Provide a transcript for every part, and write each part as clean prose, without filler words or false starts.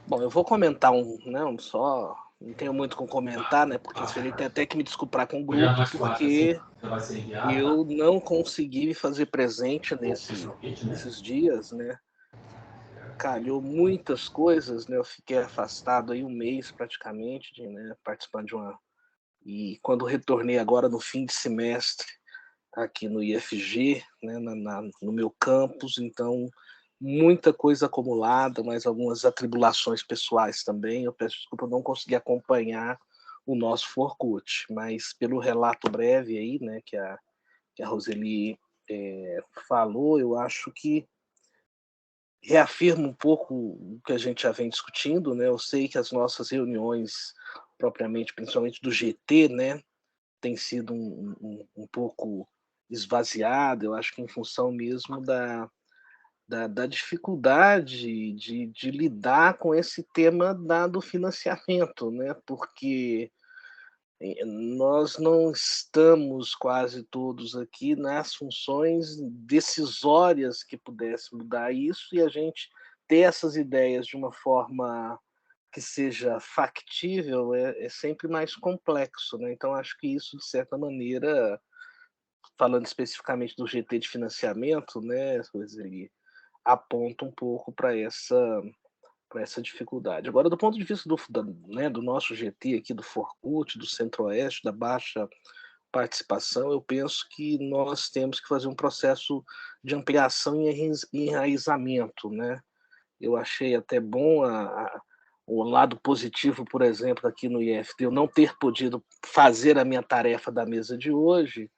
Bom, eu vou comentar só, não tenho muito com comentar, né? Porque isso ele tem até que me desculpar com o grupo, porque eu não consegui me fazer presente nesses dias, né? Calhou muitas coisas, né? Eu fiquei afastado aí um mês praticamente, né, participando de uma. E quando retornei agora no fim de semestre, aqui no IFG, né, no meu campus, então muita coisa acumulada, mas algumas atribulações pessoais também. Eu peço desculpa, eu não consegui acompanhar o nosso Forcut, mas pelo relato breve aí, né, que a Roseli falou, eu acho que reafirma um pouco o que a gente já vem discutindo, né? Eu sei que as nossas reuniões, propriamente, principalmente do GT, né, tem sido um pouco esvaziada, eu acho que em função mesmo da dificuldade de lidar com esse tema do financiamento, né? Porque nós não estamos quase todos aqui nas funções decisórias que pudessem mudar isso, e a gente ter essas ideias de uma forma que seja factível é sempre mais complexo, né? Então acho que isso, de certa maneira, falando especificamente do GT de financiamento, né, Roseli, aponta um pouco para essa dificuldade. Agora, do ponto de vista do nosso GT aqui, do Forcut, do Centro-Oeste, da baixa participação, eu penso que nós temos que fazer um processo de ampliação e enraizamento, né? Eu achei até bom o lado positivo, por exemplo, aqui no IFT, eu não ter podido fazer a minha tarefa da mesa de hoje,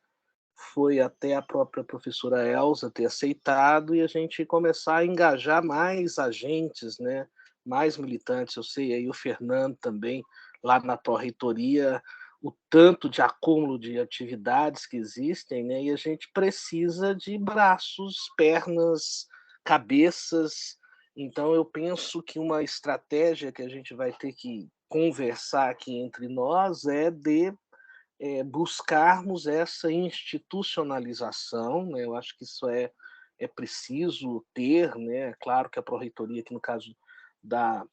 foi até a própria professora Elza ter aceitado e a gente começar a engajar mais agentes, né, mais militantes. Eu sei aí o Fernando também, lá na pró-reitoria, o tanto de acúmulo de atividades que existem, né, e a gente precisa de braços, pernas, cabeças. Então eu penso que uma estratégia que a gente vai ter que conversar aqui entre nós é de buscarmos essa institucionalização, né? Eu acho que isso é preciso ter, né? Claro que a pró-reitoria, aqui no caso da,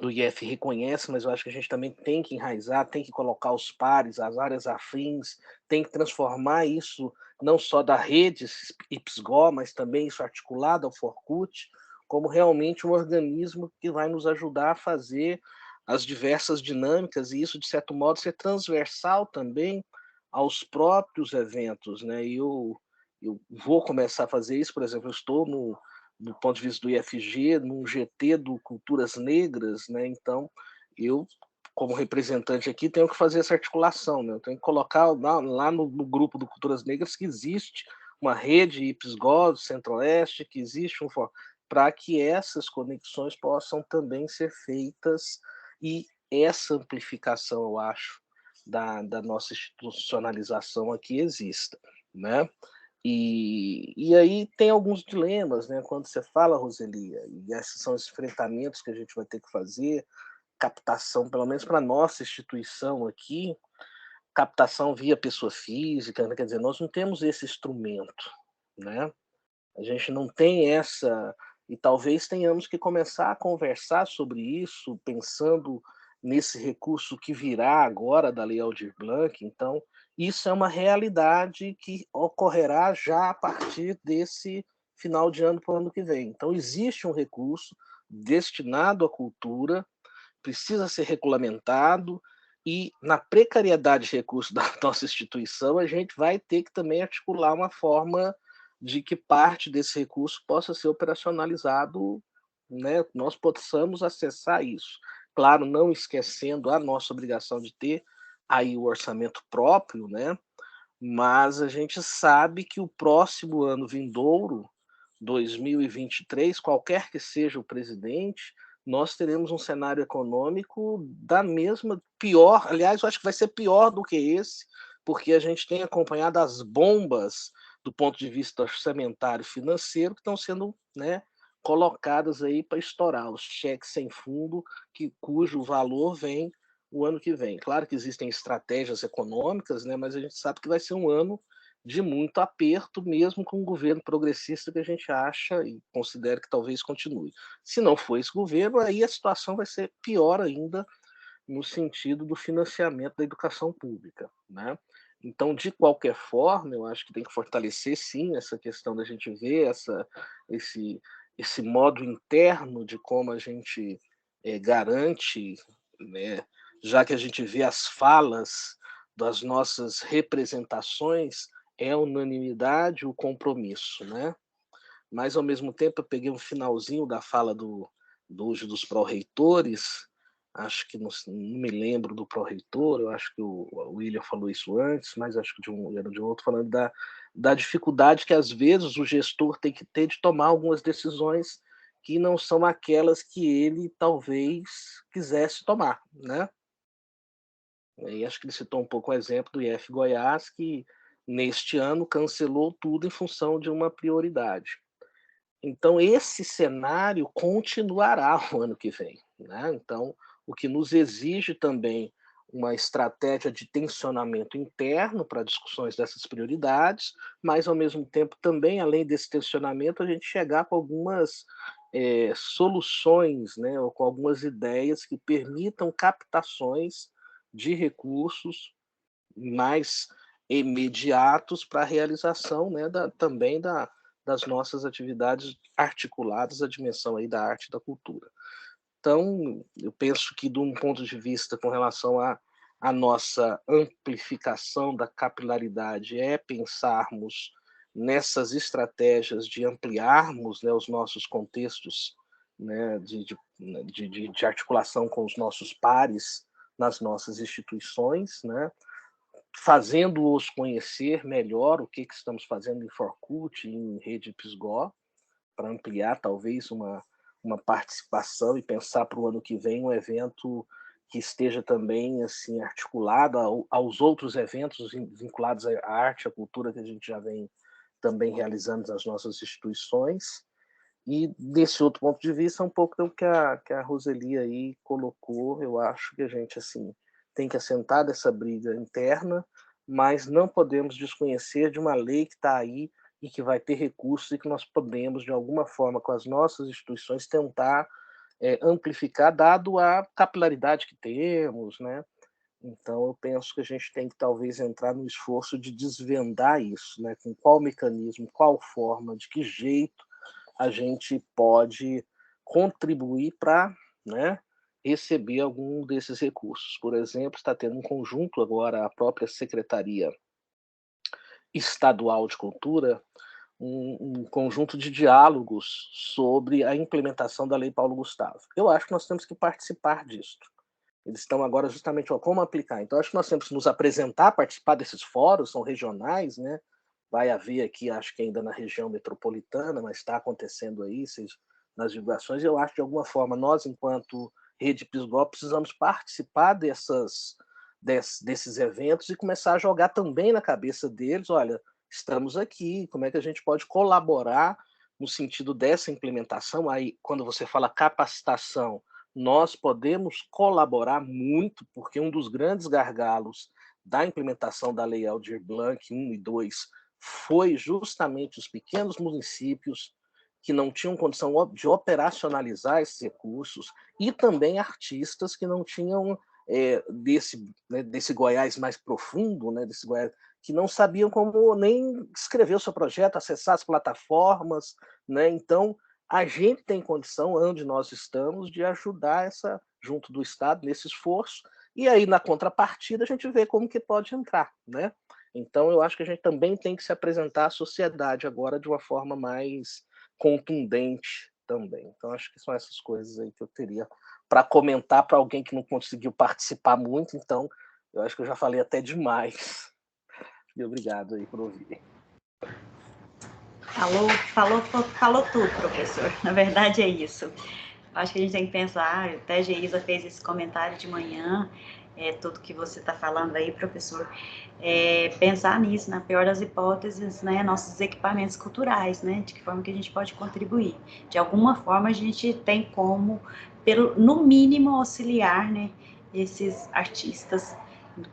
do IF, reconhece, mas eu acho que a gente também tem que enraizar, tem que colocar os pares, as áreas afins, tem que transformar isso não só da rede IPSGO, mas também isso articulado ao Forcut, como realmente um organismo que vai nos ajudar a fazer as diversas dinâmicas, e isso, de certo modo, ser transversal também aos próprios eventos, né? E eu vou começar a fazer isso, por exemplo, eu estou do ponto de vista do IFG, num GT do Culturas Negras, né? Então, eu, como representante aqui, tenho que fazer essa articulação, né? Eu tenho que colocar lá no grupo do Culturas Negras que existe uma rede IPSGO, Centro-Oeste, que existe para que essas conexões possam também ser feitas e essa amplificação, eu acho, da nossa institucionalização aqui exista, né? E aí tem alguns dilemas, né? Quando você fala, Roselia, e esses são os enfrentamentos que a gente vai ter que fazer, captação, pelo menos para a nossa instituição aqui, captação via pessoa física, né? Quer dizer, nós não temos esse instrumento, né? A gente não tem essa, e talvez tenhamos que começar a conversar sobre isso, pensando nesse recurso que virá agora da Lei Aldir Blanc. Então, isso é uma realidade que ocorrerá já a partir desse final de ano para o ano que vem. Então, existe um recurso destinado à cultura, precisa ser regulamentado, e na precariedade de recursos da nossa instituição, a gente vai ter que também articular uma forma de que parte desse recurso possa ser operacionalizado, né, nós possamos acessar isso. Claro, não esquecendo a nossa obrigação de ter aí o orçamento próprio, né, mas a gente sabe que o próximo ano vindouro, 2023, qualquer que seja o presidente, nós teremos um cenário econômico da mesma, pior, aliás, eu acho que vai ser pior do que esse, porque a gente tem acompanhado as bombas do ponto de vista orçamentário financeiro que estão sendo, né, colocadas aí para estourar os cheques sem fundo, cujo valor vem o ano que vem. Claro que existem estratégias econômicas, né, mas a gente sabe que vai ser um ano de muito aperto, mesmo com o governo progressista que a gente acha e considera que talvez continue. Se não for esse governo, aí a situação vai ser pior ainda no sentido do financiamento da educação pública, né. Então, de qualquer forma, eu acho que tem que fortalecer sim essa questão da gente ver esse esse modo interno de como a gente, garante, né, já que a gente vê as falas das nossas representações, é unanimidade o compromisso, né. Mas, ao mesmo tempo, eu peguei um finalzinho da fala do hoje dos pró-reitores, acho que não me lembro do pró-reitor, eu acho que o William falou isso antes, mas acho que era de um outro, falando da dificuldade que, às vezes, o gestor tem que ter de tomar algumas decisões que não são aquelas que ele talvez quisesse tomar, né. E acho que ele citou um pouco o exemplo do IF Goiás, que neste ano cancelou tudo em função de uma prioridade. Então esse cenário continuará o ano que vem, né. Então, o que nos exige também uma estratégia de tensionamento interno para discussões dessas prioridades, mas ao mesmo tempo também, além desse tensionamento, a gente chegar com algumas, soluções, né, ou com algumas ideias que permitam captações de recursos mais imediatos para a realização, né, também das nossas atividades articuladas à dimensão aí da arte e da cultura. Então, eu penso que de um ponto de vista com relação à nossa amplificação da capilaridade, é pensarmos nessas estratégias de ampliarmos, né, os nossos contextos, né, de articulação com os nossos pares nas nossas instituições, né, fazendo-os conhecer melhor o que estamos fazendo em Forcut, em Rede Pisgó, para ampliar talvez uma participação e pensar para o ano que vem um evento que esteja também assim articulado aos outros eventos vinculados à arte, à cultura que a gente já vem também realizando nas nossas instituições. E desse outro ponto de vista, um pouco do que a Roseli aí colocou, eu acho que a gente assim tem que assentar dessa briga interna, mas não podemos desconhecer de uma lei que está aí e que vai ter recursos e que nós podemos, de alguma forma, com as nossas instituições, tentar amplificar, dado a capilaridade que temos, né? Então, eu penso que a gente tem que talvez entrar no esforço de desvendar isso, né? Com qual mecanismo, qual forma, de que jeito a gente pode contribuir para, né, receber algum desses recursos. Por exemplo, está tendo um conjunto agora, a própria Secretaria Estadual de Cultura, um conjunto de diálogos sobre a implementação da Lei Paulo Gustavo. Eu acho que nós temos que participar disso. Eles estão agora justamente, ó, como aplicar. Então, acho que nós temos que nos apresentar, participar desses fóruns, são regionais, né? Vai haver aqui, acho que ainda na região metropolitana, mas está acontecendo aí, nas divulgações. Eu acho, de alguma forma, nós, enquanto Rede Pisgó, precisamos participar desses eventos e começar a jogar também na cabeça deles, olha, estamos aqui, como é que a gente pode colaborar no sentido dessa implementação? Aí, quando você fala capacitação, nós podemos colaborar muito, porque um dos grandes gargalos da implementação da Lei Aldir Blanc 1 e 2 foi justamente os pequenos municípios que não tinham condição de operacionalizar esses recursos e também artistas que não tinham desse Goiás mais profundo, né, desse Goiás que não sabiam como nem escrever o seu projeto, acessar as plataformas, né? Então, a gente tem condição, onde nós estamos, de ajudar junto do Estado nesse esforço, e aí na contrapartida a gente vê como que pode entrar, né? Então eu acho que a gente também tem que se apresentar à sociedade agora de uma forma mais contundente também. Então acho que são essas coisas aí que eu teria para comentar para alguém que não conseguiu participar muito, então eu acho que eu já falei até demais. E obrigado aí por ouvir. Falou tudo, professor. Na verdade é isso. Acho que a gente tem que pensar, até a Geisa fez esse comentário de manhã, tudo que você está falando aí, professor, pensar nisso, na pior das hipóteses, né, nossos equipamentos culturais, né, de que forma que a gente pode contribuir. De alguma forma a gente tem como, no mínimo, auxiliar, né, esses artistas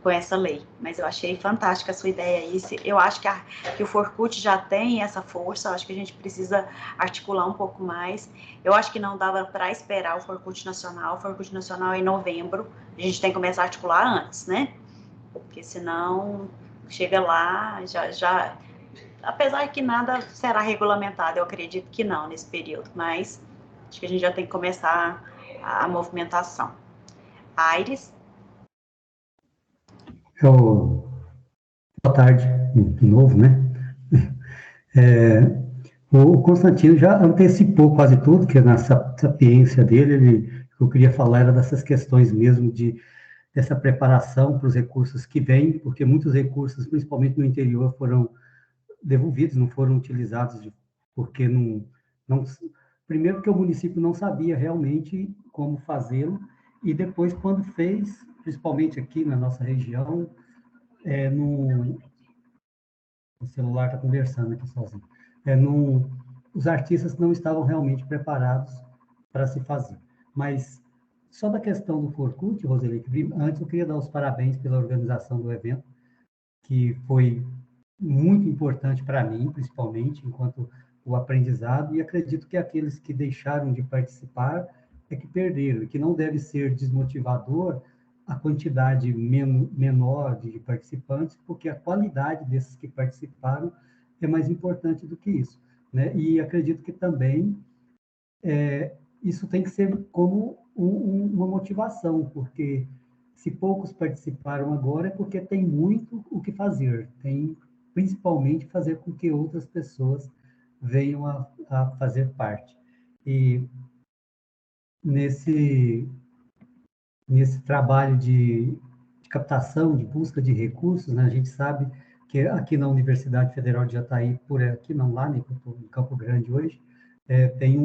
com essa lei. Mas eu achei fantástica a sua ideia aí. Eu acho que o Forcut já tem essa força, eu acho que a gente precisa articular um pouco mais. Eu acho que não dava para esperar o Forcut Nacional. O Forcut Nacional é em novembro, a gente tem que começar a articular antes, né? Porque senão chega lá, já apesar que nada será regulamentado, eu acredito que não nesse período, mas acho que a gente já tem que começar a movimentação. Aires? Boa tarde, de novo, né? O Constantino já antecipou quase tudo, que na sapiência dele, o que eu queria falar era dessas questões mesmo dessa preparação para os recursos que vêm, porque muitos recursos, principalmente no interior, foram devolvidos, não foram utilizados, porque não primeiro porque o município não sabia realmente como fazê-lo, e depois quando fez, principalmente aqui na nossa região, o celular está conversando aqui sozinho, os artistas não estavam realmente preparados para se fazer. Mas só da questão do Forcut, Roseli, antes eu queria dar os parabéns pela organização do evento, que foi muito importante para mim, principalmente, enquanto o aprendizado, e acredito que aqueles que deixaram de participar é que perderam, e que não deve ser desmotivador a quantidade menor de participantes, porque a qualidade desses que participaram é mais importante do que isso, né? E acredito que também isso tem que ser como uma motivação, porque se poucos participaram agora é porque tem muito o que fazer, tem principalmente fazer com que outras pessoas venham a fazer parte. E nesse trabalho de captação, de busca de recursos, né, a gente sabe que aqui na Universidade Federal de Jataí, por aqui não lá, né, que eu estou em Campo Grande hoje, tem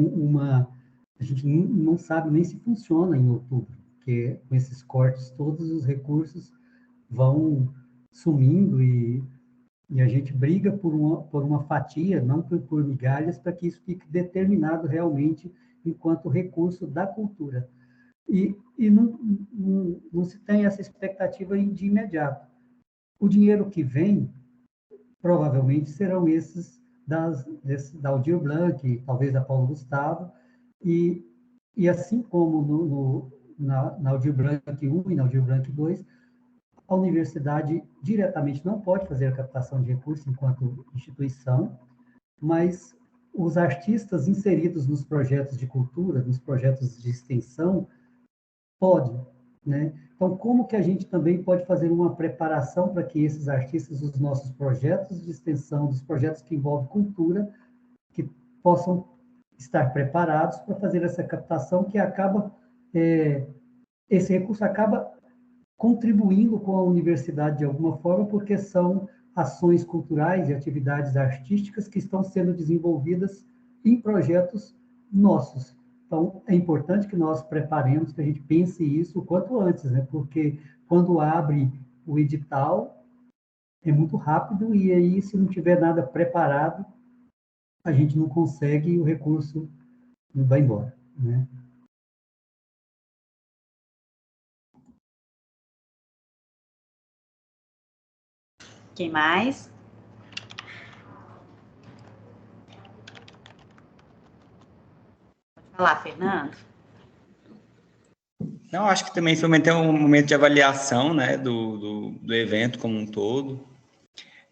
a gente não sabe nem se funciona em outubro, porque com esses cortes todos os recursos vão sumindo e a gente briga por uma fatia, não por migalhas, para que isso fique determinado realmente enquanto recurso da cultura. E não se tem essa expectativa de imediato. O dinheiro que vem, provavelmente, serão esses da Aldir Blanc, talvez da Paulo Gustavo, e assim como na Aldir Blanc 1 e na Aldir Blanc 2, a universidade diretamente não pode fazer a captação de recursos enquanto instituição, mas os artistas inseridos nos projetos de cultura, nos projetos de extensão, podem, né? Então, como que a gente também pode fazer uma preparação para que esses artistas, os nossos projetos de extensão, dos projetos que envolvem cultura, que possam estar preparados para fazer essa captação, que acaba, esse recurso acaba contribuindo com a universidade de alguma forma, porque são ações culturais e atividades artísticas que estão sendo desenvolvidas em projetos nossos. Então, é importante que nós preparemos, que a gente pense isso o quanto antes, né? Porque quando abre o edital, é muito rápido, e aí, se não tiver nada preparado, a gente não consegue e o recurso vai embora, né? Quem mais? Pode falar, Fernando. Não, acho que também foi um momento de avaliação, né, do evento como um todo.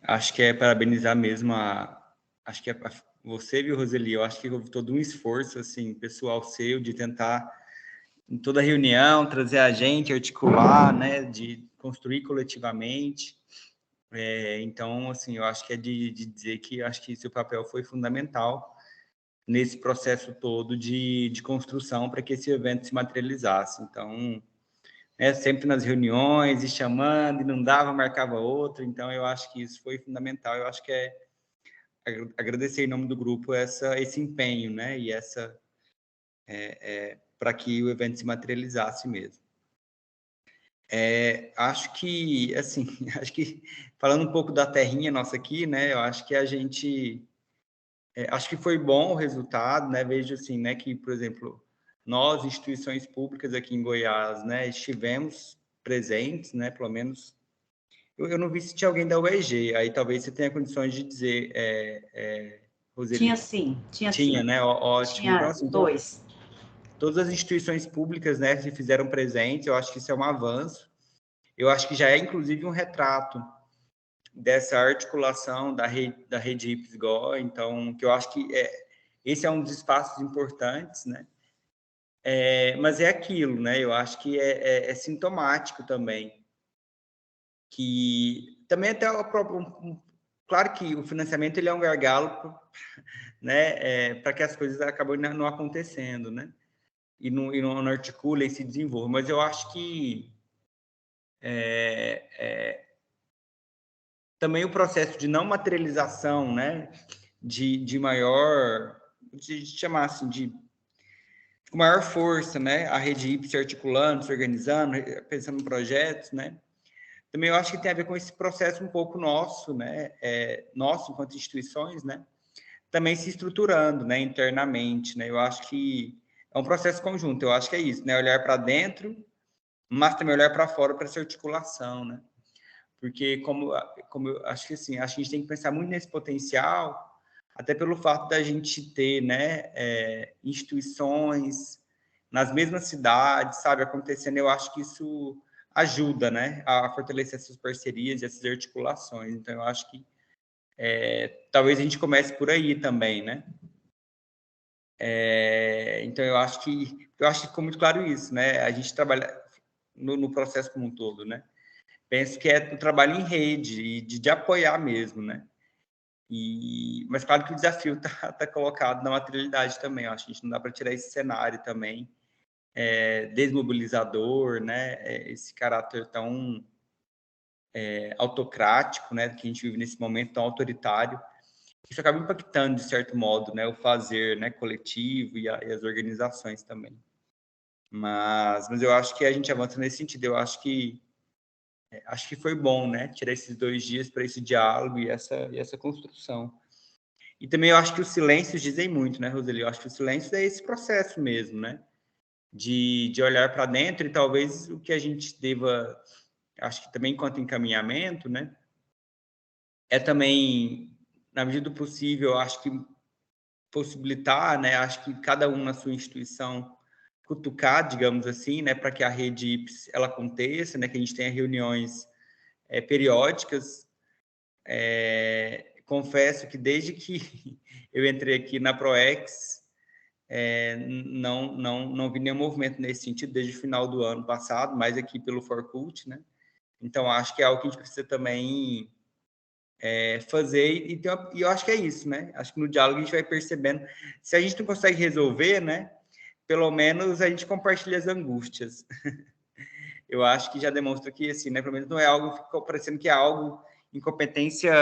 Acho que é parabenizar mesmo acho que você, viu, Roseli, eu acho que houve todo um esforço, assim, pessoal seu, de tentar, em toda reunião, trazer a gente, articular, né, de construir coletivamente. Então, assim, eu acho que é de dizer que acho que seu papel foi fundamental nesse processo todo de construção para que esse evento se materializasse. Então, sempre nas reuniões, e chamando, e não dava, marcava outro. Então, eu acho que isso foi fundamental. Eu acho que agradecer em nome do grupo esse empenho, né? E para que o evento se materializasse mesmo. Acho que, assim, falando um pouco da terrinha nossa aqui, né? Eu acho que a gente... acho que foi bom o resultado, né? Vejo, assim, né, que, por exemplo, nós, instituições públicas aqui em Goiás, né, estivemos presentes, né? Pelo menos eu não vi se tinha alguém da UEG, aí talvez você tenha condições de dizer, Roseli. Tinha sim. Tinha, né? Ótimo. Tinha Então, assim, 2. Todas as instituições públicas, né, se fizeram presentes, eu acho que isso é um avanço. Eu acho que já é, inclusive, um retrato dessa articulação da rede IPSGO, então, que eu acho que esse é um dos espaços importantes, né? Mas é aquilo, né? Eu acho que é sintomático também, que também até claro que o financiamento ele é um gargalo, né? Para que as coisas acabem não acontecendo, né? E não articula e se desenvolve. Mas eu acho que também o processo de não materialização, né? De maior, de chamar assim, de com maior força, né? A rede IP se articulando, se organizando, pensando em projetos, né? Também eu acho que tem a ver com esse processo um pouco nosso, né? Nosso, enquanto instituições, né? Também se estruturando, né? Internamente, né? Eu acho que é um processo conjunto, eu acho que é isso, né? Olhar para dentro, mas também olhar para fora para essa articulação, né? Porque, como eu acho que assim, acho que a gente tem que pensar muito nesse potencial, até pelo fato da gente ter, né, instituições nas mesmas cidades, sabe, acontecendo. Eu acho que isso ajuda, né, a fortalecer essas parcerias e essas articulações. Então, eu acho que talvez a gente comece por aí também, né? Então, eu acho que ficou muito claro isso, né? A gente trabalha no processo como um todo, né? Penso que é o trabalho em rede e de apoiar mesmo, né? Mas claro que o desafio tá colocado na materialidade também. Eu acho que a gente não dá para tirar esse cenário também desmobilizador, né? Esse caráter tão autocrático, né? Que a gente vive nesse momento tão autoritário. Isso acaba impactando de certo modo, né? O fazer, né? Coletivo e as organizações também. Mas eu acho que a gente avança nesse sentido. Eu acho que foi bom, né? Tirar esses 2 dias para esse diálogo e essa construção. E também eu acho que os silêncios dizem muito, né, Roseli? Eu acho que o silêncio é esse processo mesmo, né? De olhar para dentro e talvez o que a gente deva, acho que também enquanto encaminhamento, né? É também, na medida do possível, acho que possibilitar, né? Acho que cada um na sua instituição cutucar, digamos assim, né? Para que a rede IPS ela aconteça, né? Que a gente tenha reuniões periódicas. Confesso que desde que eu entrei aqui na ProEx, não vi nenhum movimento nesse sentido desde o final do ano passado, mais aqui pelo Forcult, né? Então, acho que é algo que a gente precisa também fazer, e eu acho que é isso, né? Acho que no diálogo a gente vai percebendo. Se a gente não consegue resolver, né? Pelo menos a gente compartilha as angústias. Eu acho que já demonstra que, assim, né? Pelo menos não é algo, ficou parecendo que é algo incompetência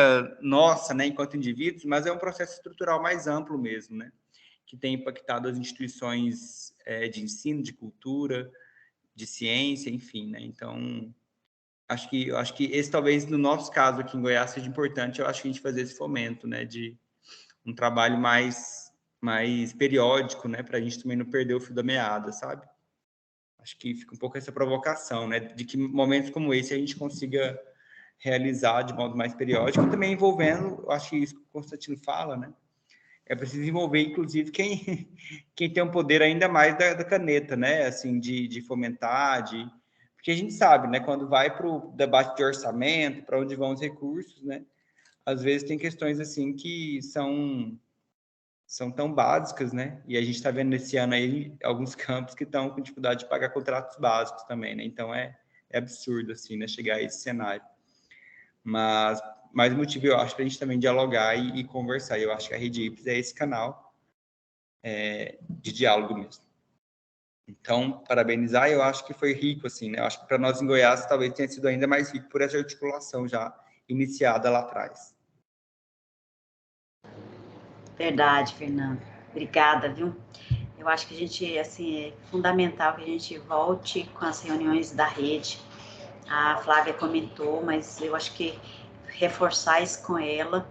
nossa, né? Enquanto indivíduos, mas é um processo estrutural mais amplo mesmo, né? Que tem impactado as instituições de ensino, de cultura, de ciência, enfim, né? Então, eu acho que esse talvez no nosso caso aqui em Goiás seja importante. Eu acho que a gente fazer esse fomento, né? De um trabalho mais periódico, né? Para a gente também não perder o fio da meada, sabe? Acho que fica um pouco essa provocação, né? De que momentos como esse a gente consiga realizar de modo mais periódico, também envolvendo, acho que isso que o Constantino fala, né? É preciso envolver, inclusive, quem tem um poder ainda mais da caneta, né? Assim, de fomentar, porque a gente sabe, né? Quando vai para o debate de orçamento, para onde vão os recursos, né? Às vezes tem questões assim que são tão básicas, né? E a gente está vendo nesse ano aí alguns campos que estão com dificuldade de pagar contratos básicos também, né? Então é absurdo, assim, né? Chegar a esse cenário. Mas mais motivo, eu acho, para a gente também dialogar e conversar. Eu acho que a Rede IPS é esse canal de diálogo mesmo. Então, parabenizar, eu acho que foi rico, assim, né? Eu acho que para nós em Goiás talvez tenha sido ainda mais rico por essa articulação já iniciada lá atrás. Verdade, Fernando. Obrigada, viu? Eu acho que a gente, assim, é fundamental que a gente volte com as reuniões da rede. A Flávia comentou, mas eu acho que reforçar isso com ela,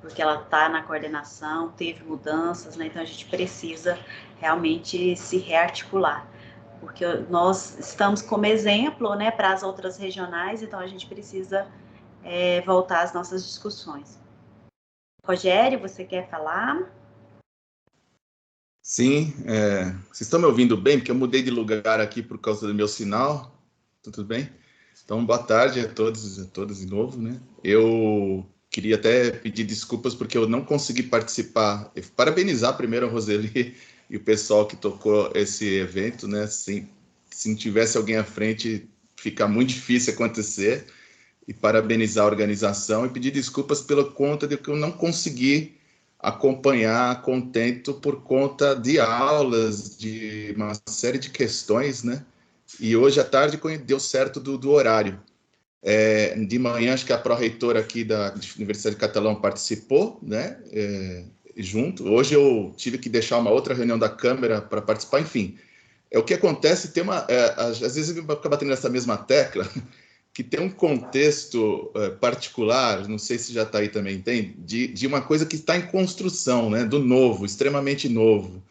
porque ela está na coordenação, teve mudanças, né? Então a gente precisa realmente se rearticular, porque nós estamos como exemplo, né, para as outras regionais, então a gente precisa voltar às nossas discussões. Rogério, você quer falar? Sim, vocês estão me ouvindo bem? Porque eu mudei de lugar aqui por causa do meu sinal. Tudo bem? Então, boa tarde a todos e a todas de novo, né? Eu queria até pedir desculpas porque eu não consegui participar. Parabenizar primeiro a Roseli e o pessoal que tocou esse evento, né? Se não tivesse alguém à frente, fica muito difícil acontecer. E parabenizar a organização e pedir desculpas pela conta de que eu não consegui acompanhar contento por conta de aulas, de uma série de questões, né? E hoje à tarde deu certo do horário. De manhã, acho que a pró-reitora aqui da Universidade de Catalão participou, né? Junto. Hoje eu tive que deixar uma outra reunião da Câmara para participar, enfim. O que acontece, às vezes eu acabo batendo nessa mesma tecla, que tem um contexto particular, não sei se já está aí também, tem, de uma coisa que está em construção, né, do novo, extremamente novo.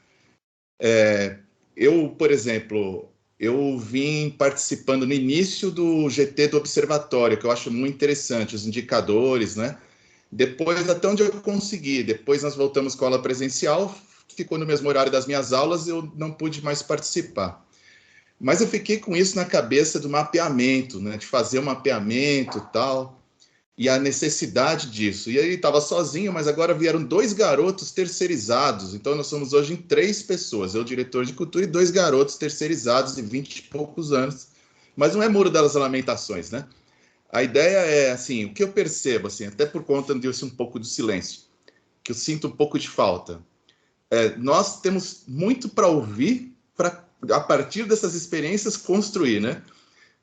Eu, por exemplo, eu vim participando no início do GT do Observatório, que eu acho muito interessante, os indicadores, né? Depois, até onde eu consegui, depois nós voltamos com a aula presencial, ficou no mesmo horário das minhas aulas, eu não pude mais participar. Mas eu fiquei com isso na cabeça do mapeamento, né? De fazer o mapeamento e tal, e a necessidade disso. E aí estava sozinho, mas agora vieram 2 garotos terceirizados. Então nós somos hoje em 3 pessoas, eu, diretor de cultura, e 2 garotos terceirizados de 20 e poucos anos. Mas não é Muro das Lamentações, né? A ideia é, assim, o que eu percebo, assim, até por conta disso um pouco do silêncio, que eu sinto um pouco de falta. Nós temos muito para ouvir, para a partir dessas experiências construir, né?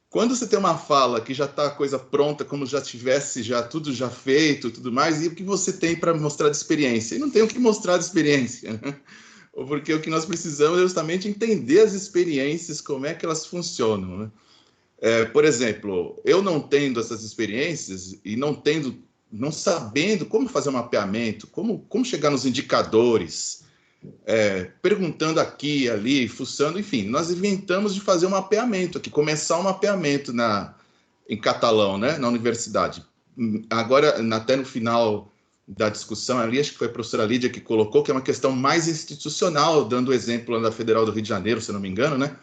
Quando você tem uma fala que já está a coisa pronta, como já tivesse já tudo já feito, tudo mais, e o que você tem para mostrar de experiência? E não tem o que mostrar de experiência, né? Porque o que nós precisamos é justamente entender as experiências, como é que elas funcionam, né? Por exemplo, eu não tendo essas experiências e não sabendo como fazer um mapeamento, como chegar nos indicadores, perguntando aqui, ali, fuçando, enfim, nós inventamos de fazer um mapeamento aqui, começar um mapeamento em catalão, né, na universidade. Agora, até no final da discussão ali, acho que foi a professora Lídia que colocou, que é uma questão mais institucional, dando o exemplo da Federal do Rio de Janeiro, se eu não me engano, né?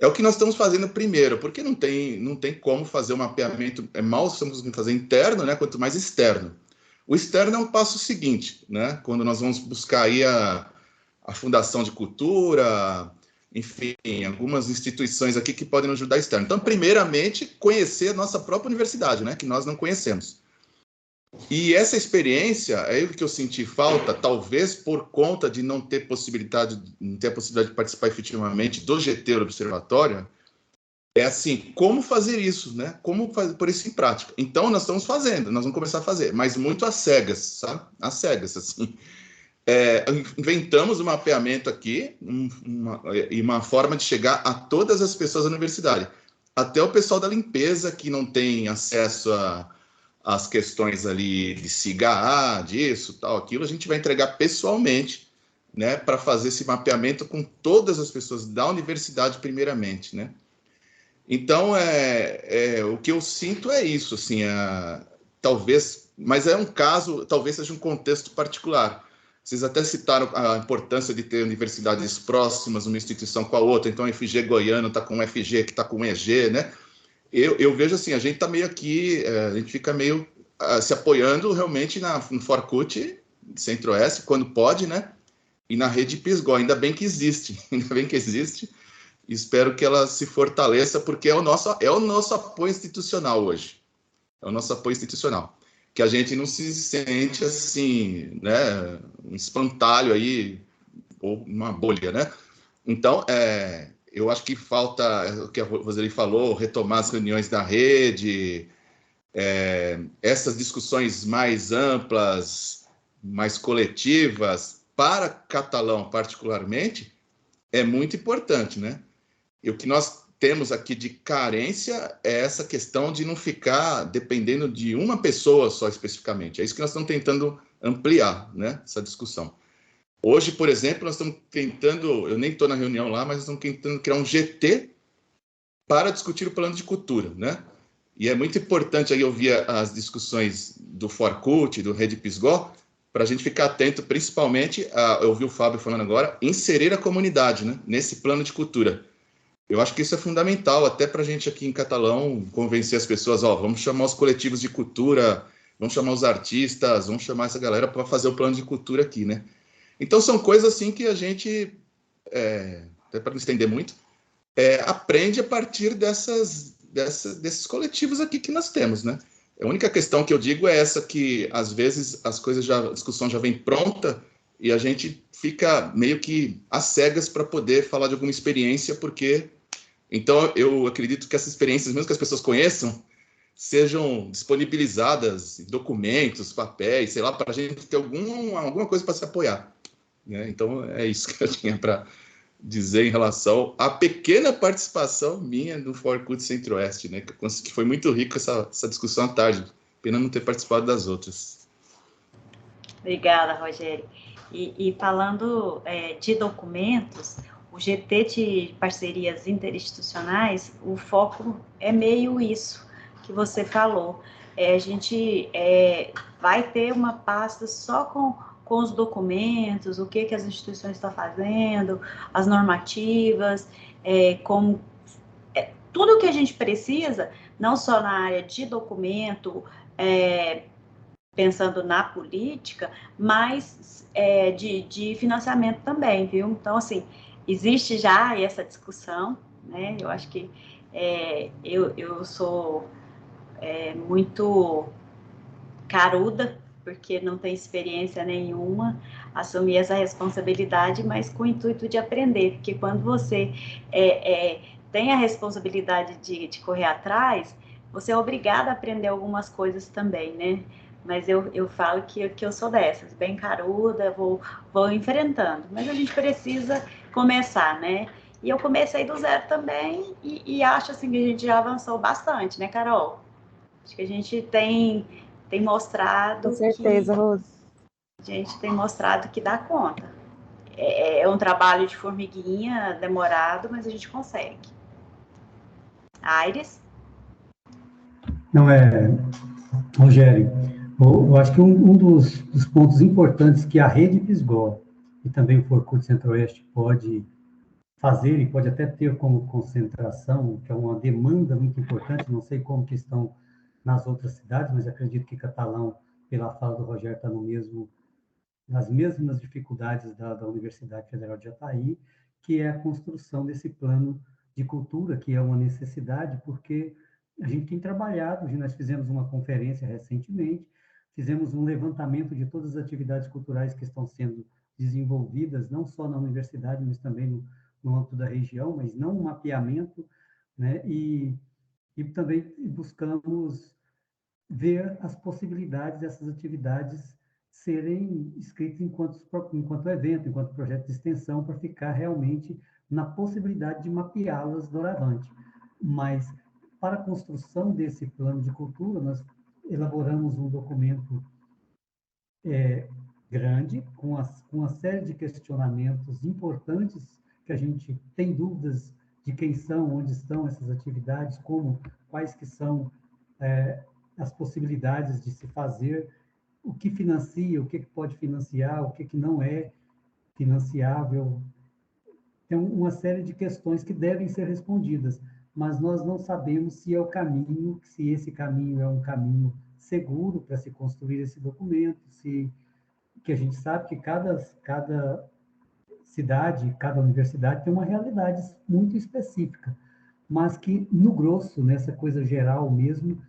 É o que nós estamos fazendo primeiro, porque não tem como fazer um mapeamento, mal estamos fazer interno, né, quanto mais externo. O externo é um passo seguinte, né, quando nós vamos buscar aí a Fundação de Cultura, enfim, algumas instituições aqui que podem nos ajudar externo. Então, primeiramente, conhecer a nossa própria universidade, né, que nós não conhecemos. E essa experiência, é o que eu senti falta, talvez por conta de não ter a possibilidade de participar efetivamente do GT do Observatório, é assim, como fazer isso, né? Como pôr isso em prática. Então, nós estamos fazendo, nós vamos começar a fazer, mas muito às cegas, sabe? Às cegas, assim. Inventamos um mapeamento aqui, uma forma de chegar a todas as pessoas da universidade. Até o pessoal da limpeza, que não tem acesso às questões ali de SIGA, disso, tal, aquilo, a gente vai entregar pessoalmente, né, para fazer esse mapeamento com todas as pessoas da universidade, primeiramente, né? Então, o que eu sinto é isso, assim, talvez, mas é um caso, talvez seja um contexto particular. Vocês até citaram a importância de ter universidades próximas, uma instituição com a outra. Então, a FG Goiano está com o FG, que está com o EG, né? Eu vejo assim, a gente está meio aqui, a gente fica meio se apoiando realmente no Forcut, Centro-Oeste, quando pode, né? E na rede Pisgó, ainda bem que existe, ainda bem que existe. Espero que ela se fortaleça, porque é o nosso apoio institucional hoje. É o nosso apoio institucional. Que a gente não se sente assim, né, um espantalho aí, ou uma bolha, né? Então, eu acho que falta, o que a Roseli falou, retomar as reuniões da rede, essas discussões mais amplas, mais coletivas, para catalão particularmente, é muito importante, né? E o que nós temos aqui de carência é essa questão de não ficar dependendo de uma pessoa só especificamente. É isso que nós estamos tentando ampliar, né? Essa discussão. Hoje, por exemplo, nós estamos tentando, eu nem estou na reunião lá, mas nós estamos tentando criar um GT para discutir o plano de cultura, né? E é muito importante aí ouvir as discussões do Forcult, do Rede Pisgó, para a gente ficar atento, principalmente, eu ouvi o Fábio falando agora, inserir a comunidade, né, nesse plano de cultura. Eu acho que isso é fundamental, até para a gente aqui em Catalão convencer as pessoas, vamos chamar os coletivos de cultura, vamos chamar os artistas, vamos chamar essa galera para fazer o plano de cultura aqui, né? Então, são coisas assim que a gente, até para não estender muito, aprende a partir desses coletivos aqui que nós temos, né? A única questão que eu digo é essa, que às vezes a discussão já vem pronta e a gente fica meio que às cegas para poder falar de alguma experiência, porque... Então, eu acredito que essas experiências, mesmo que as pessoas conheçam, sejam disponibilizadas, documentos, papéis, sei lá, para a gente ter alguma coisa para se apoiar, né? Então, é isso que eu tinha para dizer em relação à pequena participação minha no Forcult Centro-Oeste, né? Que foi muito rico essa discussão à tarde. Pena não ter participado das outras. Obrigada, Rogério. E falando de documentos, o GT de parcerias interinstitucionais, o foco é meio isso que você falou. A gente vai ter uma pasta só com os documentos, o que as instituições estão fazendo, as normativas, tudo o que a gente precisa, não só na área de documento, pensando na política, mas de financiamento também, viu? Então, assim, existe já essa discussão, né? Eu acho que eu sou muito caruda, porque não tenho experiência nenhuma, assumir essa responsabilidade, mas com o intuito de aprender, porque quando você tem a responsabilidade de correr atrás, você é obrigado a aprender algumas coisas também, né? Mas eu falo que eu sou dessas, bem caruda, vou enfrentando. Mas a gente precisa começar, né? E eu comecei do zero também e acho assim que a gente já avançou bastante, né, Carol? Acho que a gente tem mostrado. Com certeza, Rose. A gente tem mostrado que dá conta. É um trabalho de formiguinha, demorado, mas a gente consegue. Aires? Não, Rogério, eu acho que um dos pontos importantes que a Rede Pisgó e também o Forcult Centro-Oeste pode fazer, e pode até ter como concentração, que é uma demanda muito importante, não sei como que estão nas outras cidades, mas acredito que Catalão, pela fala do Rogério, está nas mesmas dificuldades da Universidade Federal de Jataí, que é a construção desse plano de cultura, que é uma necessidade, porque a gente tem trabalhado, nós fizemos uma conferência recentemente, fizemos um levantamento de todas as atividades culturais que estão sendo desenvolvidas, não só na universidade, mas também no âmbito da região, mas não um mapeamento, né? E também buscamos ver as possibilidades dessas atividades serem escritas enquanto evento, enquanto projeto de extensão, para ficar realmente na possibilidade de mapeá-las doravante. Mas, para a construção desse plano de cultura, nós elaboramos um documento grande, com uma série de questionamentos importantes, que a gente tem dúvidas de quem são, onde estão essas atividades, quais que são as possibilidades de se fazer, o que financia, o que pode financiar, o que não é financiável. Tem uma série de questões que devem ser respondidas, mas nós não sabemos se é o caminho, se esse caminho é um caminho seguro para se construir esse documento, que a gente sabe que cada cidade, cada universidade tem uma realidade muito específica, mas que, no grosso, nessa coisa geral mesmo,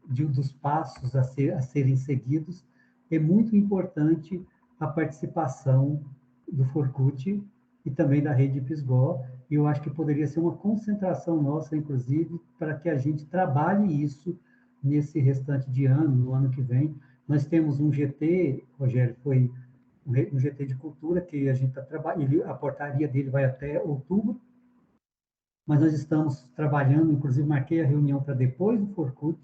dos passos a serem seguidos, é muito importante a participação do Forcult e também da Rede Pisgó, e eu acho que poderia ser uma concentração nossa, inclusive, para que a gente trabalhe isso nesse restante de ano, no ano que vem. Nós temos um GT, Rogério, foi um GT de cultura, que a gente está trabalhando, a portaria dele vai até outubro, mas nós estamos trabalhando, inclusive marquei a reunião para depois do Forcult,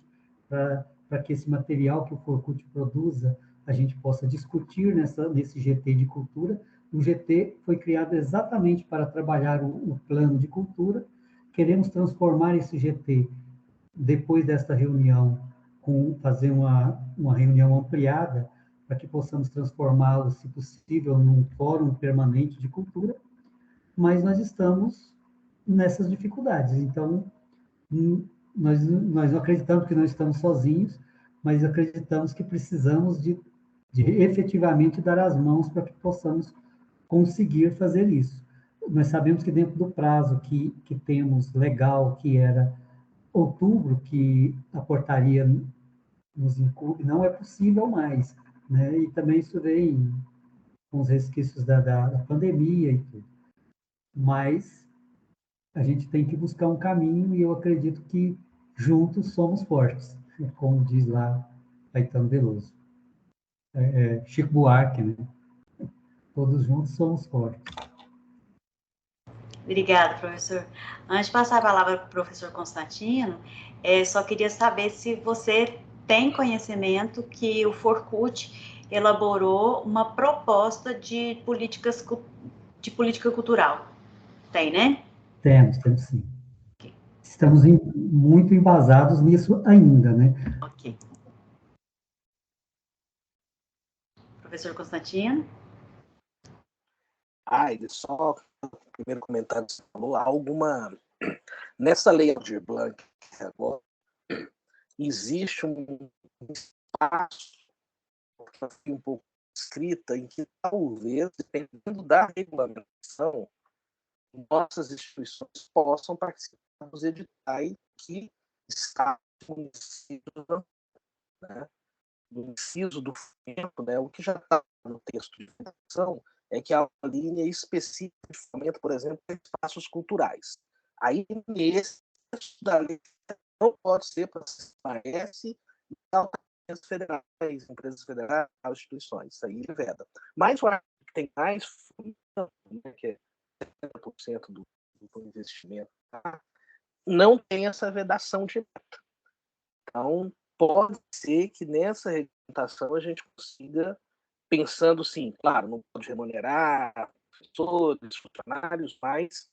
para que esse material que o Forcult produza a gente possa discutir nesse GT de cultura. O GT foi criado exatamente para trabalhar o plano de cultura. Queremos transformar esse GT, depois desta reunião, fazer uma reunião ampliada, para que possamos transformá-lo, se possível, num fórum permanente de cultura, mas nós estamos nessas dificuldades. Então, nós não acreditamos que não estamos sozinhos, mas acreditamos que precisamos de efetivamente dar as mãos para que possamos conseguir fazer isso. Nós sabemos que dentro do prazo que temos legal, que era outubro, que a portaria nos incube, não é possível mais, né? E também isso vem com os resquícios da pandemia e tudo. Mas a gente tem que buscar um caminho e eu acredito que juntos somos fortes, como diz lá Caetano Veloso. Chico Buarque, né? Todos juntos somos fortes. Obrigada, professor. Antes de passar a palavra para o professor Constantino, só queria saber se você tem conhecimento que o Forcut elaborou uma proposta de política cultural. Tem, né? Temos sim. Okay. Estamos muito embasados nisso ainda, né? Ok. Professor Constantino? Ele só, o primeiro comentário que você falou, nessa lei Aldir Blanc, agora, existe um espaço um pouco escrita em que talvez, dependendo da regulamentação, nossas instituições possam participar dos editais que está no inciso do fomento, né? O que já está no texto de legislação é que a linha específica de fomento, por exemplo, é espaços culturais. Aí, nesse texto da lei, não pode ser para parece federais, empresas federais, instituições, isso aí veda. Mas o artigo que tem mais, que é 70% do investimento, não tem essa vedação direta. Então, pode ser que nessa regulamentação a gente consiga, pensando, sim, claro, não pode remunerar professores, funcionários, mas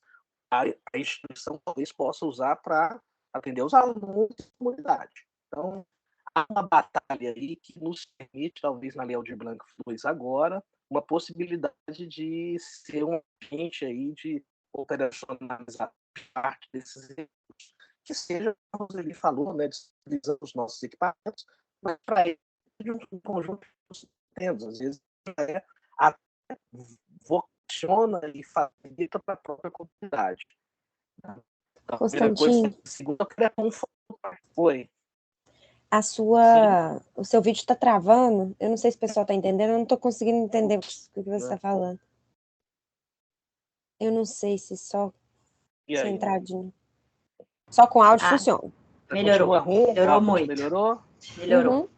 a instituição talvez possa usar para atender os alunos da comunidade. Então, há uma batalha aí que nos permite, talvez na Lei Aldir Blanc 2 agora, uma possibilidade de ser um agente aí de operacionalizar parte desses recursos. Que seja, como ele falou, né, disponibilizando os nossos equipamentos, mas para ele um conjunto de sistemas, às vezes até vocationa e facilita para a própria comunidade. Então, Constantino, segunda coisa, foi. O seu vídeo está travando. Eu não sei se o pessoal está entendendo, eu não estou conseguindo entender o que você está falando. Eu não sei se só entradinho. Só com áudio funciona. Melhorou. Melhorou muito. Melhorou? Melhorou.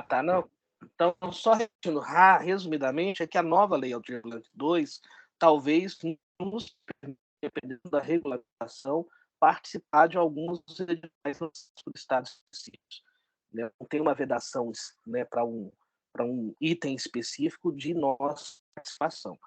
Tá, não. Então, só repetindo, resumidamente, é que a nova Lei Aldir Blanc 2 talvez nos permita, dependendo da regulamentação, participar de alguns dos editais nos estados específicos. Não tem uma vedação, né, para um item específico de nossa participação.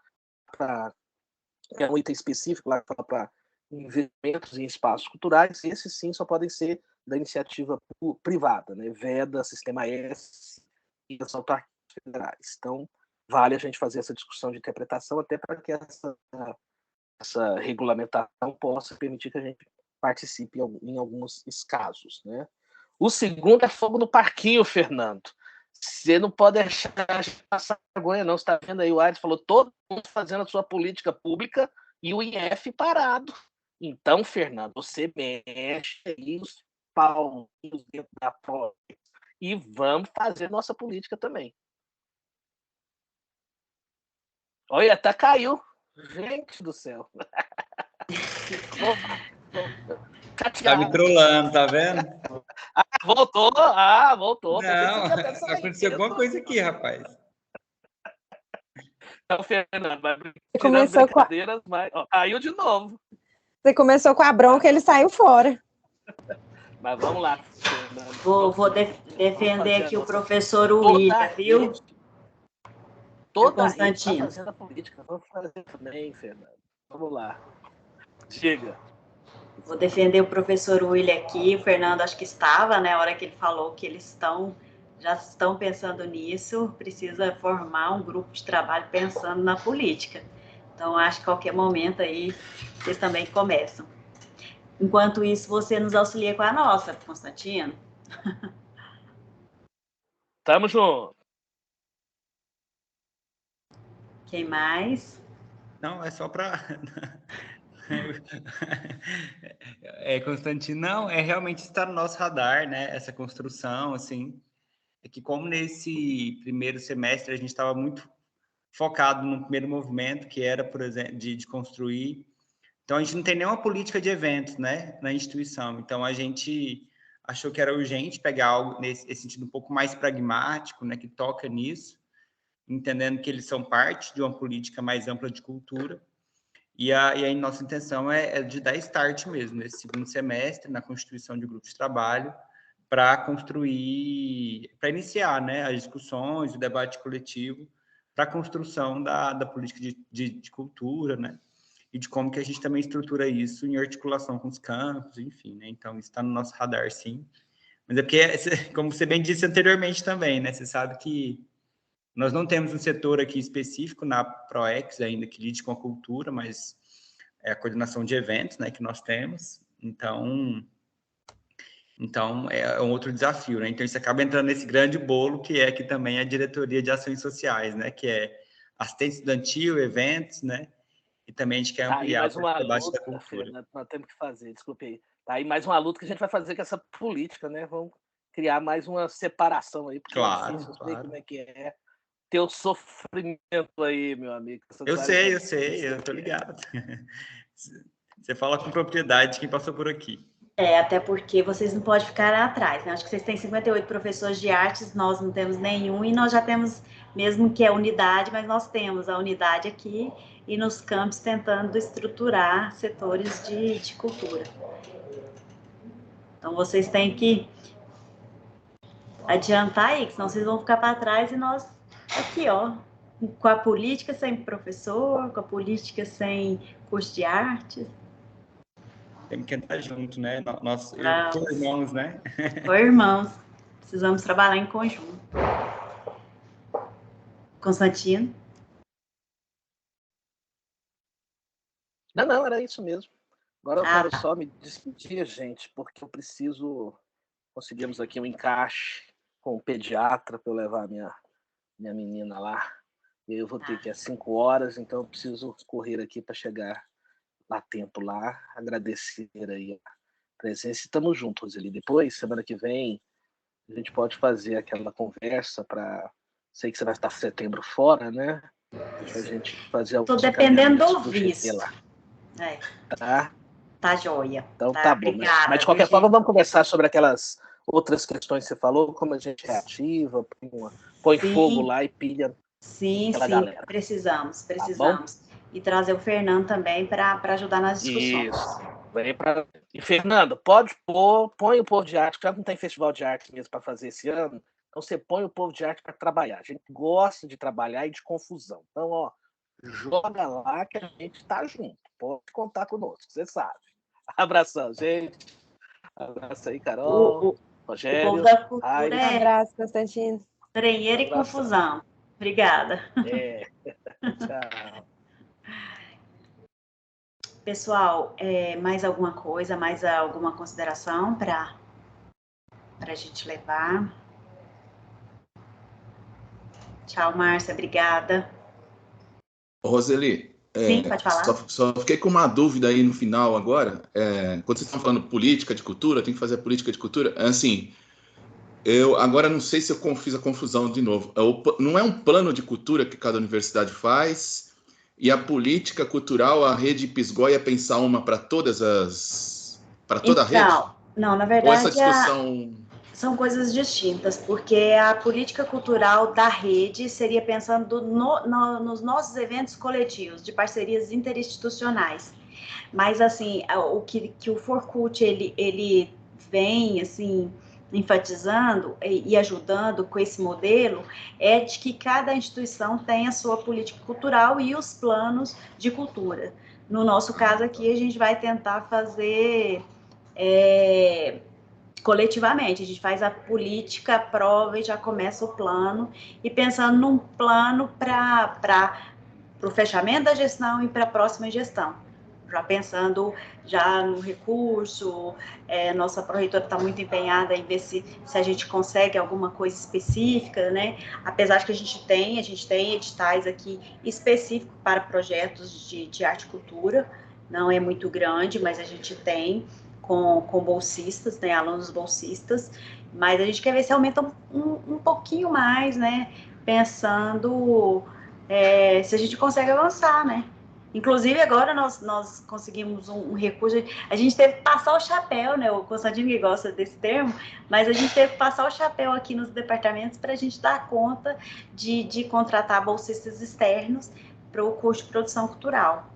É um item específico lá para investimentos em espaços culturais, esses sim só podem ser da iniciativa privada, né? Veda, Sistema S e as autarquias federais. Então, vale a gente fazer essa discussão de interpretação até para que essa regulamentação possa permitir que a gente participe em alguns casos, né? O segundo é fogo no parquinho, Fernando. Você não pode deixar passar vergonha, não. Você está vendo aí, o Aires falou, todo mundo fazendo a sua política pública e o IF parado. Então, Fernando, você mexe aí os pauzinhos dentro da prova e vamos fazer nossa política também. Olha, até caiu. Gente do céu. Tá me trollando, tá vendo? Voltou. Não, aconteceu alguma coisa aqui, rapaz. Então, Fernando, vai começou brincadeiras, mas caiu de novo. Você começou com a bronca, ele saiu fora. Mas vamos lá, Fernando. Vou defender aqui o professor William, viu? Toda a rede está Constantino. fazendo a política. Vamos fazer também, Fernando. Vamos lá. Diga. Vou defender o professor William aqui. O Fernando acho que estava, né? A hora que ele falou que eles já estão pensando nisso. Precisa formar um grupo de trabalho pensando na política. Então, acho que a qualquer momento aí vocês também começam. Enquanto isso, você nos auxilia com a nossa, Constantino. Tamo junto. Quem mais? Não, é só para... Constantino, não, é realmente estar no nosso radar, né? Essa construção, assim, é que como nesse primeiro semestre a gente estava muito focado no primeiro movimento, que era, por exemplo, de construir. Então, a gente não tem nenhuma política de eventos, né, na instituição. Então, a gente achou que era urgente pegar algo nesse sentido um pouco mais pragmático, né, que toca nisso, entendendo que eles são parte de uma política mais ampla de cultura. E aí nossa intenção é de dar start mesmo, nesse segundo semestre, na constituição de grupo de trabalho, para construir, para iniciar, né, as discussões, o debate coletivo, para a construção da política de cultura, né, e de como que a gente também estrutura isso em articulação com os campos, enfim, né, então isso está no nosso radar, sim. Mas é porque, como você bem disse anteriormente também, né, você sabe que nós não temos um setor aqui específico na ProEx ainda que lide com a cultura, mas é a coordenação de eventos, né, que nós temos. Então é um outro desafio, né? Então isso acaba entrando nesse grande bolo que é aqui também a diretoria de ações sociais, né, que é assistente estudantil, eventos, né? E também a gente quer ampliar mais uma o debate luta, da cultura. Fernando, nós temos que fazer, desculpe aí. Tá aí mais uma luta que a gente vai fazer com essa política, né? Vamos criar mais uma separação aí, porque Claro, é difícil, claro. Como é que é. Teu sofrimento aí, meu amigo. Eu sei, eu tô ligado. Você fala com propriedade quem passou por aqui. Até porque vocês não podem ficar atrás, né? Acho que vocês têm 58 professores de artes, nós não temos nenhum, e nós já temos, mesmo que é unidade, mas nós temos a unidade aqui e nos campos tentando estruturar setores de cultura. Então, vocês têm que adiantar aí, que senão vocês vão ficar para trás e nós aqui, ó, com a política sem professor, com a política sem curso de artes. Temos que entrar junto, né? Nós irmãos, né? Irmãos, precisamos trabalhar em conjunto. Constantino? Não, era isso mesmo. Agora eu quero só me despedir, gente, porque eu preciso... Conseguimos aqui um encaixe com o pediatra para eu levar minha menina lá. E eu vou ter que ir às 5 horas, então eu preciso correr aqui para chegar a tempo lá. Agradecer aí a presença. Estamos juntos ali. Depois, semana que vem, a gente pode fazer aquela conversa para... Sei que você vai estar em setembro fora, né? Para a gente fazer... Estou dependendo do visto. Lá. Tá joia. Então tá bom. Obrigada, mas de qualquer forma, vamos conversar sobre aquelas outras questões que você falou, como a gente reativa, põe fogo lá e pilha. Sim, galera. Precisamos. Tá, e trazer o Fernando também para ajudar nas discussões. Isso. E Fernando, põe o povo de arte, já não tem festival de arte mesmo para fazer esse ano, então você põe o povo de arte para trabalhar. A gente gosta de trabalhar e de confusão. Então, ó, joga lá que a gente tá junto. Pode contar conosco, você sabe. Abração, gente. Abraço aí, Carol. Rogério. O povo da cultura abraço, Constantino. Estranheira e confusão. Obrigada. Tchau. Pessoal, mais alguma coisa, mais alguma consideração para a gente levar? Tchau, Márcia. Obrigada. Roseli. Sim, pode falar. Só fiquei com uma dúvida aí no final agora. Quando vocês estão falando política de cultura, tem que fazer política de cultura. Assim, eu agora não sei se eu fiz a confusão de novo. Não é um plano de cultura que cada universidade faz, e a política cultural, a rede Pisgó ia pensar uma para todas para toda a rede? Não, na verdade. Ou essa discussão... São coisas distintas, porque a política cultural da rede seria pensando nos nossos eventos coletivos, de parcerias interinstitucionais. Mas, assim, o que o Forcult, ele vem, assim, enfatizando e ajudando com esse modelo é de que cada instituição tem a sua política cultural e os planos de cultura. No nosso caso aqui, a gente vai tentar fazer coletivamente, a gente faz a política, aprova e já começa o plano, e pensando num plano para o fechamento da gestão e para a próxima gestão. Já pensando já no recurso, nossa pró-reitora está muito empenhada em ver se a gente consegue alguma coisa específica, né? Apesar de que a gente tem editais aqui específicos para projetos de arte e cultura, não é muito grande, mas a gente tem com bolsistas, né? Alunos bolsistas, mas a gente quer ver se aumenta um pouquinho mais, né? Pensando se a gente consegue avançar, né? Inclusive, agora nós conseguimos um recurso, a gente teve que passar o chapéu, né? O Constantino que gosta desse termo, mas a gente teve que passar o chapéu aqui nos departamentos para a gente dar conta de contratar bolsistas externos para o curso de produção cultural.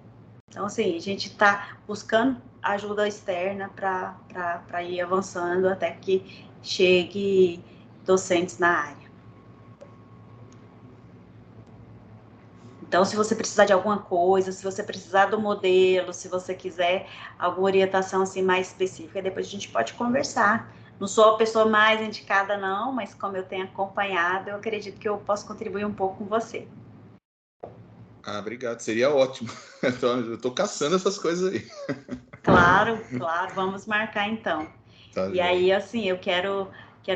Então, assim, a gente está buscando ajuda externa para ir avançando até que chegue docentes na área. Então, se você precisar de alguma coisa, se você precisar do modelo, se você quiser alguma orientação assim mais específica, depois a gente pode conversar. Não sou a pessoa mais indicada, não, mas como eu tenho acompanhado, eu acredito que eu posso contribuir um pouco com você. Ah, obrigado. Seria ótimo. Eu estou caçando essas coisas aí. Claro, vamos marcar então. Tá, e aí, assim, eu quero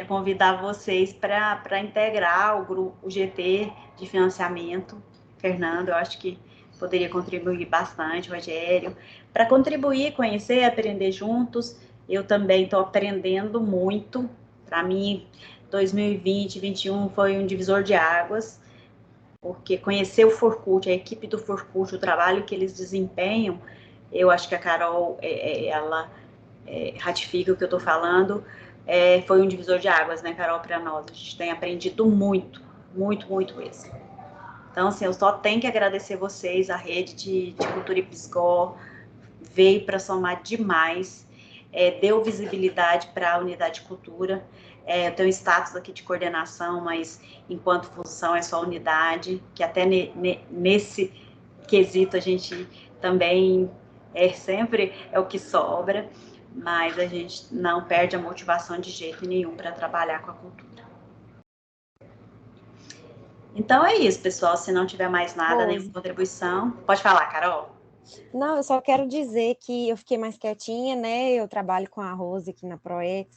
convidar vocês para integrar o GT de financiamento. Fernando, eu acho que poderia contribuir bastante, Rogério, para contribuir, conhecer, aprender juntos. Eu também estou aprendendo muito. Para mim, 2020, 2021 foi um divisor de águas, porque conhecer o Forcult, a equipe do Forcult, o trabalho que eles desempenham, eu acho que a Carol, ela ratifica o que eu estou falando, foi um divisor de águas, né, Carol, para nós. A gente tem aprendido muito, muito, muito mesmo. Então, assim, eu só tenho que agradecer vocês, a rede de cultura e psicó veio para somar demais, deu visibilidade para a unidade de cultura. Eu tenho status aqui de coordenação, mas enquanto função é só unidade, que até nesse quesito a gente também sempre é o que sobra, mas a gente não perde a motivação de jeito nenhum para trabalhar com a cultura. Então é isso, pessoal. Se não tiver mais nada, nenhuma contribuição, pode falar, Carol. Não, eu só quero dizer que eu fiquei mais quietinha, né? Eu trabalho com a Rose aqui na ProEx,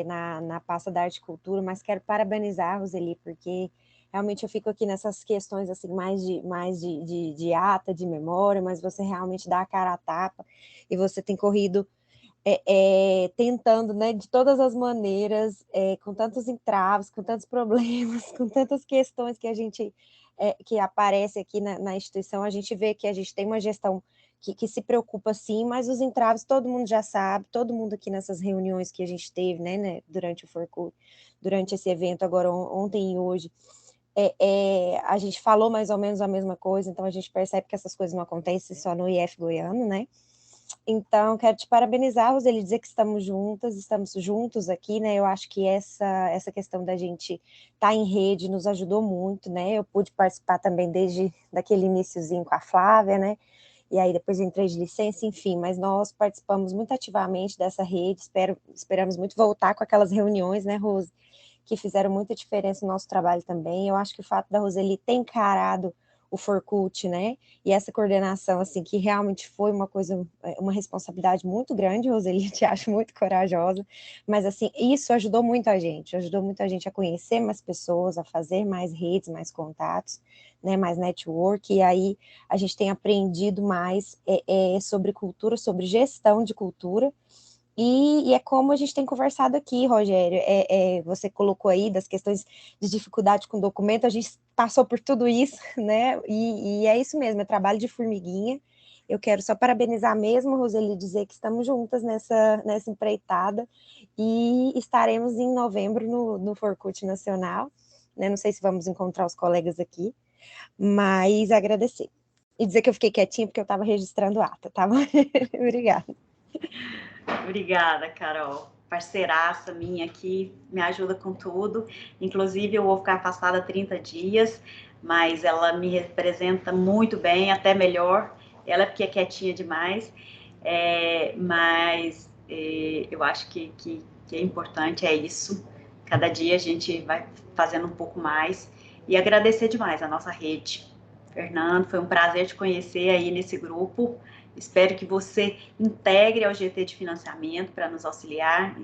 na pasta da Arte e Cultura, mas quero parabenizar a Roseli, porque realmente eu fico aqui nessas questões assim, mais de ata, de memória, mas você realmente dá a cara a tapa e você tem corrido tentando, né, de todas as maneiras, com tantos entraves, com tantos problemas, com tantas questões que a gente que aparece aqui na instituição, a gente vê que a gente tem uma gestão que se preocupa sim, mas os entraves todo mundo já sabe, todo mundo aqui nessas reuniões que a gente teve, né durante o Forcult, durante esse evento agora ontem e hoje, a gente falou mais ou menos a mesma coisa, então a gente percebe que essas coisas não acontecem só no IF Goiano, né? Então, quero te parabenizar, Roseli, dizer que estamos juntos aqui, né? Eu acho que essa questão da gente estar em rede nos ajudou muito, né? Eu pude participar também desde daquele iniciozinho com a Flávia, né? E aí depois eu entrei de licença, enfim, mas nós participamos muito ativamente dessa rede, esperamos muito voltar com aquelas reuniões, né, Rose, que fizeram muita diferença no nosso trabalho também. Eu acho que o fato da Roseli ter encarado o Forcult, né, e essa coordenação, assim, que realmente foi uma responsabilidade muito grande, Roseli, te acho muito corajosa, mas, assim, isso ajudou muito a gente a conhecer mais pessoas, a fazer mais redes, mais contatos, né, mais network, e aí a gente tem aprendido mais sobre cultura, sobre gestão de cultura, e é como a gente tem conversado aqui, Rogério, você colocou aí das questões de dificuldade com documento, a gente passou por tudo isso, né, e é isso mesmo, é trabalho de formiguinha. Eu quero só parabenizar mesmo, Roseli, dizer que estamos juntas nessa empreitada, e estaremos em novembro no Forcult Nacional, né, não sei se vamos encontrar os colegas aqui, mas agradecer. E dizer que eu fiquei quietinha porque eu estava registrando ata, tá bom? Obrigada. Obrigada, Carol. parceiraça minha aqui, me ajuda com tudo. Inclusive, eu vou ficar afastada 30 dias, mas ela me representa muito bem, até melhor. Ela porque é quietinha demais, mas eu acho que é importante, é isso. Cada dia a gente vai fazendo um pouco mais. E agradecer demais a nossa rede. Fernando, foi um prazer te conhecer aí nesse grupo. Espero que você integre ao GT de financiamento para nos auxiliar,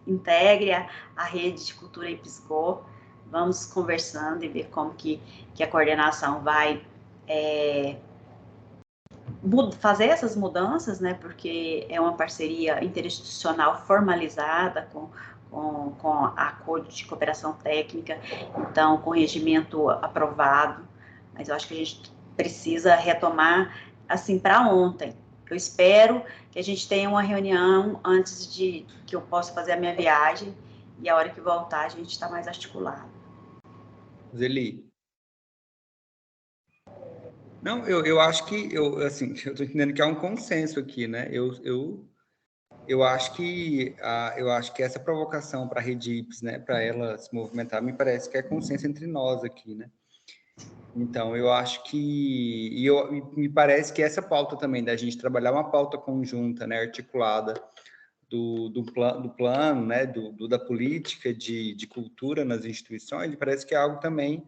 integre a rede de cultura IPSGO. Vamos conversando e ver como que a coordenação vai fazer essas mudanças, né? Porque é uma parceria interinstitucional formalizada com a acordo de cooperação técnica, então com regimento aprovado. Mas eu acho que a gente precisa retomar assim para ontem. Eu espero que a gente tenha uma reunião antes de que eu possa fazer a minha viagem e a hora que voltar a gente está mais articulado. Zeli. Não, eu acho que eu estou entendendo que há um consenso aqui, né? Eu acho que essa provocação para a Rede IPS, né, para ela se movimentar, me parece que é consenso entre nós aqui, né? Então, eu acho que me parece que essa pauta também da gente trabalhar uma pauta conjunta, né, articulada do plano, né, da política de cultura nas instituições, me parece que é algo também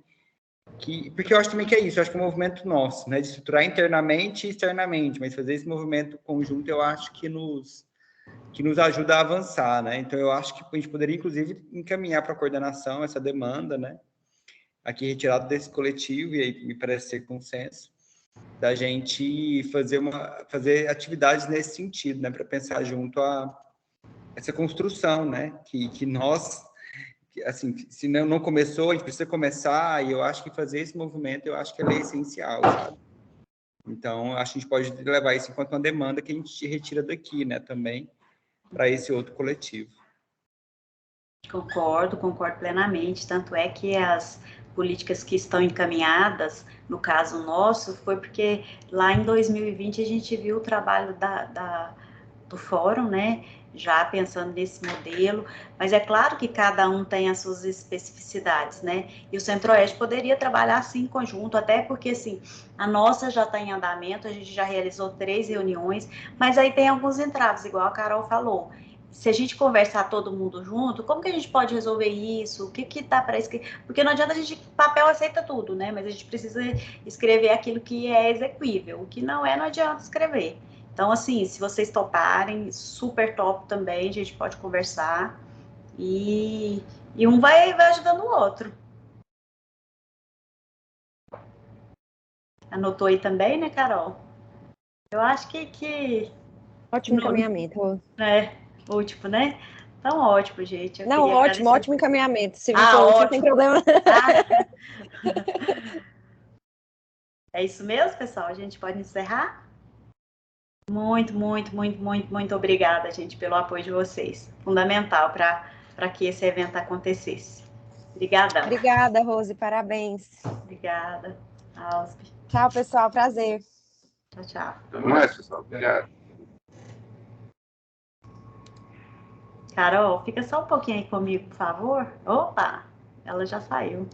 porque eu acho também que é isso, eu acho que é um movimento nosso, né, de estruturar internamente e externamente, mas fazer esse movimento conjunto eu acho que nos ajuda a avançar, né? Então eu acho que a gente poderia inclusive encaminhar para a coordenação essa demanda, né, aqui retirado desse coletivo, e aí me parece ser consenso, da gente fazer atividades nesse sentido, né, para pensar junto a essa construção, né, que nós, assim, se não começou, a gente precisa começar, e eu acho que fazer esse movimento, eu acho que é essencial, sabe? Então, acho que a gente pode levar isso enquanto uma demanda que a gente retira daqui, né, também, para esse outro coletivo. Concordo plenamente, tanto é que as políticas que estão encaminhadas, no caso nosso, foi porque lá em 2020 a gente viu o trabalho do fórum, né, já pensando nesse modelo, mas é claro que cada um tem as suas especificidades, né, e o Centro-Oeste poderia trabalhar assim em conjunto, até porque, assim, a nossa já está em andamento, a gente já realizou 3 reuniões, mas aí tem alguns entraves, igual a Carol falou. Se a gente conversar todo mundo junto, como que a gente pode resolver isso? O que tá para escrever? Porque não adianta a gente, papel aceita tudo, né? Mas a gente precisa escrever aquilo que é execuível. O que não é, não adianta escrever. Então, assim, se vocês toparem, super top também, a gente pode conversar e um vai ajudando o outro. Anotou aí também, né, Carol? Eu acho que... Ótimo encaminhamento. Último, né? Então, ótimo, gente. Não, ótimo encaminhamento. Se for ótimo. Não tem problema. É isso mesmo, pessoal? A gente pode encerrar? Muito obrigada, gente, pelo apoio de vocês. Fundamental para que esse evento acontecesse. Obrigadão. Obrigada, Rose. Parabéns. Obrigada. Alspe. Tchau, pessoal. Prazer. Tchau. Até mais, pessoal. Obrigado. Carol, fica só um pouquinho aí comigo, por favor. Opa, ela já saiu.